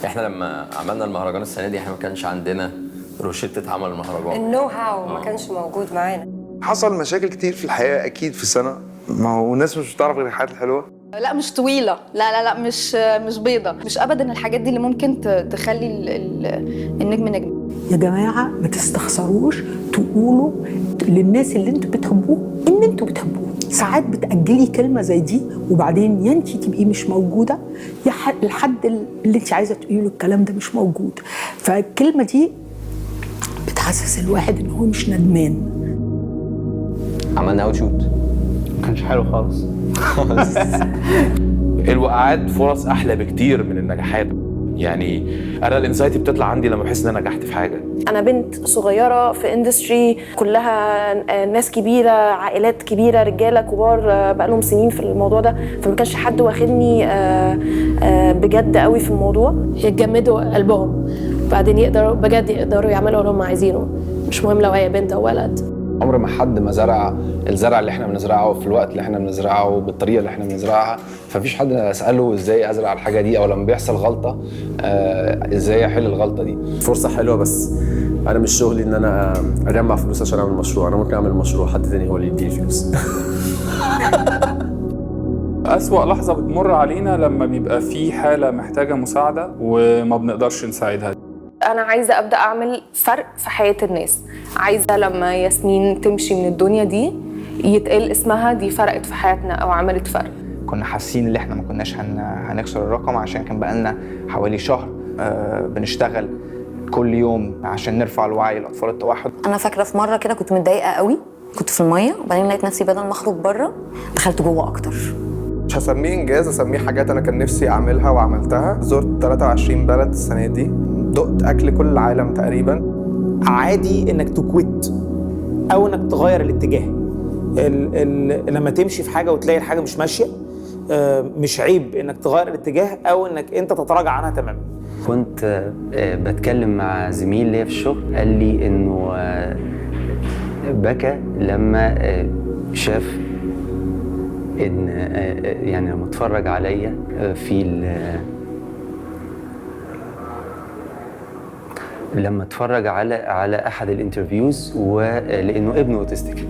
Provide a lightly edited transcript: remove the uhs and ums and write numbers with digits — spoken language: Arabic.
احنا لما عملنا المهرجان السنه دي احنا ما كانش عندنا روشته عمل المهرجان. النو هاو ما كانش موجود معانا. حصل مشاكل كتير في الحياه اكيد في السنه، ما هو الناس مش بتعرف غير الحاجات الحلوه. لا مش طويله، لا مش بيضه، مش ابدا الحاجات دي اللي ممكن تخلي النجم نجم. يا جماعه ما تستخسروش تقولوا للناس اللي انتوا بتحبوه ان انتوا بتحبوه. ساعات بتأجلي كلمه زي دي وبعدين يا انت تبقي مش موجوده يا الحد اللي انت عايزه تقولي له الكلام ده مش موجود. فالكلمه دي بتحسس الواحد ان هو مش ندمان. عملنا اوت شوت ما كانش حلو خالص. الوقعات فرص احلى بكتير من النجاحات. يعني انا الانسايتي بتطلع عندي لما بحس ان انا نجحت في حاجه. انا بنت صغيره في اندستري كلها ناس كبيره، عائلات كبيره، رجاله كبار بقالهم سنين في الموضوع ده، فما كانش حد واخدني بجد قوي في الموضوع. يتجمدوا قلبهم بعدين يقدروا بجد يقدروا يعملوا اللي هم عايزينه، مش مهم لو هي بنت او ولد. عمر ما حد ما زرع الزرع اللي احنا بنزرعه في الوقت اللي احنا بنزرعه بالطريقه اللي احنا بنزرعها، فمفيش حد اساله ازاي ازرع الحاجه دي، او لما بيحصل غلطه ازاي احل الغلطه دي. فرصه حلوه، بس انا مش شغلي ان انا اجمع فلوس عشان اعمل مشروع. انا ممكن اعمل مشروع حد تاني هو اللي يديني فلوس. أسوأ لحظة بتمر علينا لما بيبقى في حالة محتاجة مساعدة وما بنقدرش نساعدها. انا عايزه ابدا اعمل فرق في حياه الناس، عايزه لما ياسمين تمشي من الدنيا دي يتقال اسمها دي فرقت في حياتنا او عملت فرق. كنا حاسين ان احنا ما كناش هنكسر الرقم، عشان كان بقالنا حوالي شهر بنشتغل كل يوم عشان نرفع الوعي لاطفال التوحد. انا فاكره في مره كده كنت متضايقه قوي، كنت في الميه وبعدين لقيت نفسي بدل ما اخرج بره دخلت جوه اكتر. مش هسميه انجاز، اسميه حاجات انا كان نفسي اعملها وعملتها. زرت 23 بلد السنه دي، دقت اكل كل العالم تقريبا. عادي انك تكويت او انك تغير الاتجاه. لما تمشي في حاجه وتلاقي الحاجه مش ماشيه، مش عيب انك تغير الاتجاه او انك انت تتراجع عنها تماما. كنت بتكلم مع زميل ليا في الشغل، قال لي انه بكى لما شاف ان يعني لما اتفرج عليا لما اتفرج على احد الانترفيوز، ولانه ابنه اوتستيك.